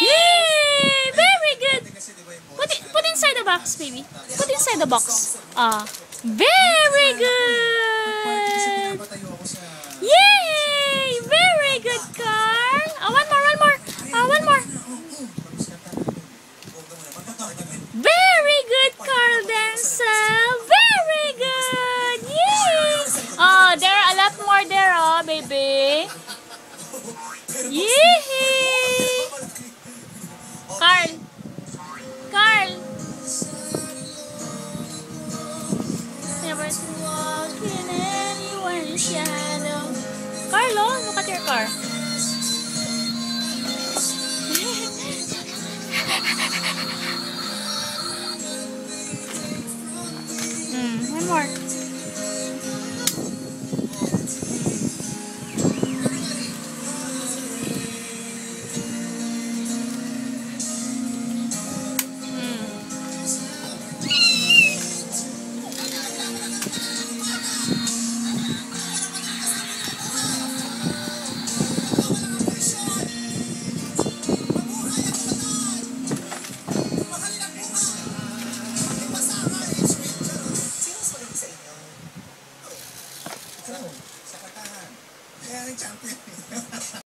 Yay! Very good. Put inside the box, baby. Put inside the box. Very good. Yay! Very good, Carl. One more. One more. Very good, Carl Denzel. Very good. Yay! There are a lot more there, baby. Yee! Carl. Never to walk in anyone's shadow. Carlo, look at your car.